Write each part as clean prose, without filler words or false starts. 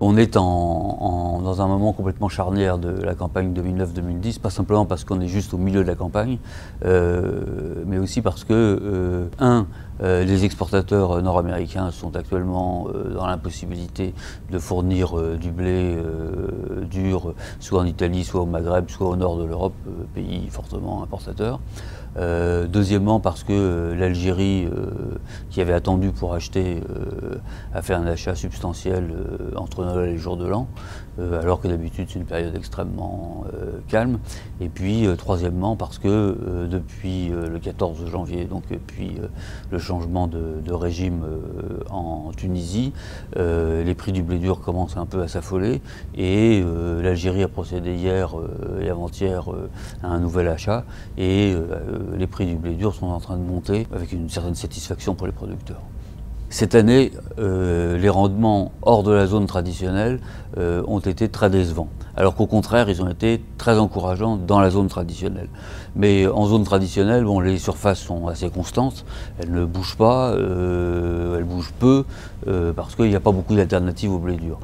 On est dans un moment complètement charnière de la campagne 2009-2010, pas simplement parce qu'on est juste au milieu de la campagne, mais aussi parce que, les exportateurs nord-américains sont actuellement dans l'impossibilité de fournir du blé dur, soit en Italie, soit au Maghreb, soit au nord de l'Europe, pays fortement importateurs. Deuxièmement, parce que l'Algérie, qui avait attendu pour acheter, a fait un achat substantiel entre Noël et le jour de l'an, alors que d'habitude c'est une période extrêmement calme. Et puis, troisièmement, parce que depuis le 14 janvier, donc depuis le changement de régime en Tunisie, les prix du blé dur commencent un peu à s'affoler et l'Algérie a procédé hier et avant-hier à un nouvel achat et les prix du blé dur sont en train de monter avec une certaine satisfaction pour les producteurs. Cette année, les rendements hors de la zone traditionnelle ont été très décevants, alors qu'au contraire, ils ont été très encourageants dans la zone traditionnelle. Mais en zone traditionnelle, bon, les surfaces sont assez constantes, elles ne bougent pas, elles bougent peu, parce qu'il n'y a pas beaucoup d'alternatives au blé dur.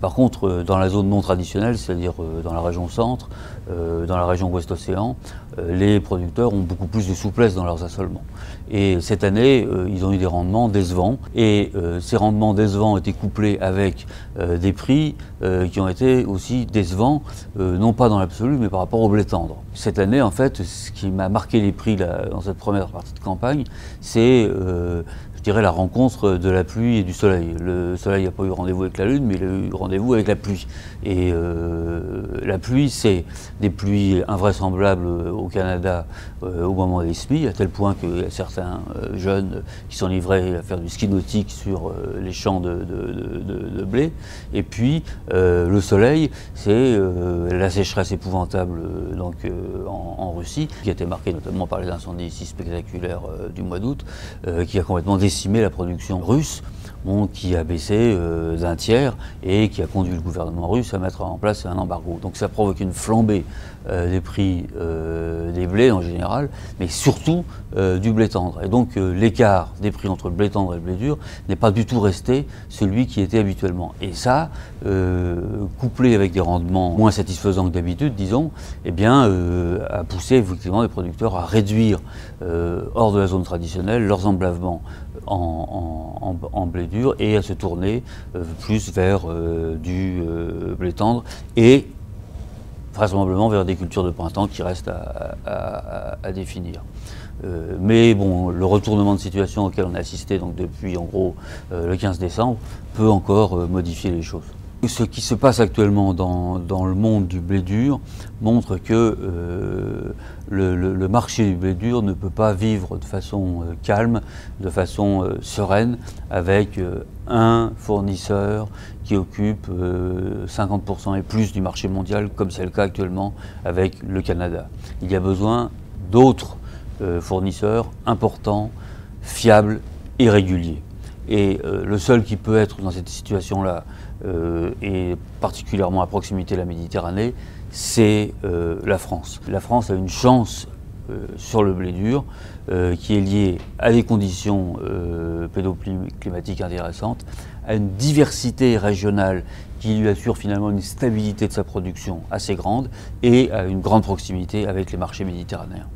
Par contre, dans la zone non traditionnelle, c'est-à-dire dans la région centre, dans la région ouest-océan, les producteurs ont beaucoup plus de souplesse dans leurs assolements. Et cette année, ils ont eu des rendements décevants. Et ces rendements décevants étaient couplés avec des prix qui ont été aussi décevants, non pas dans l'absolu, mais par rapport au blé tendre. Cette année, en fait, ce qui m'a marqué les prix là, dans cette première partie de campagne, c'est je dirais la rencontre de la pluie et du soleil. Le soleil n'a pas eu rendez-vous avec la lune, mais il a eu rendez-vous avec la pluie. Et la pluie, c'est des pluies invraisemblables au Canada au moment des semis, à tel point qu'il y a certains jeunes qui sont livrés à faire du ski nautique sur les champs de blé. Et puis le soleil, c'est la sécheresse épouvantable en Russie, qui a été marquée notamment par les incendies si spectaculaires du mois d'août, qui a complètement décimé la production russe, bon, qui a baissé d'un tiers et qui a conduit le gouvernement russe à mettre en place un embargo. Donc ça provoque une flambée des prix des blés en général, mais surtout du blé tendre. Et donc l'écart des prix entre le blé tendre et le blé dur n'est pas du tout resté celui qui était habituellement. Et ça, couplé avec des rendements moins satisfaisants que d'habitude, disons, eh bien, a poussé effectivement les producteurs à réduire hors de la zone traditionnelle leurs emblavements en blé dur et à se tourner plus vers du blé tendre et vraisemblablement vers des cultures de printemps qui restent à définir. Mais bon, le retournement de situation auquel on a assisté donc depuis en gros le 15 décembre peut encore modifier les choses. Ce qui se passe actuellement dans le monde du blé dur montre que le marché du blé dur ne peut pas vivre de façon calme, de façon sereine, avec un fournisseur qui occupe 50% et plus du marché mondial, comme c'est le cas actuellement avec le Canada. Il y a besoin d'autres fournisseurs importants, fiables et réguliers. Et le seul qui peut être dans cette situation-là, et particulièrement à proximité de la Méditerranée, c'est la France. La France a une chance sur le blé dur qui est liée à des conditions pédoclimatiques intéressantes, à une diversité régionale qui lui assure finalement une stabilité de sa production assez grande et à une grande proximité avec les marchés méditerranéens.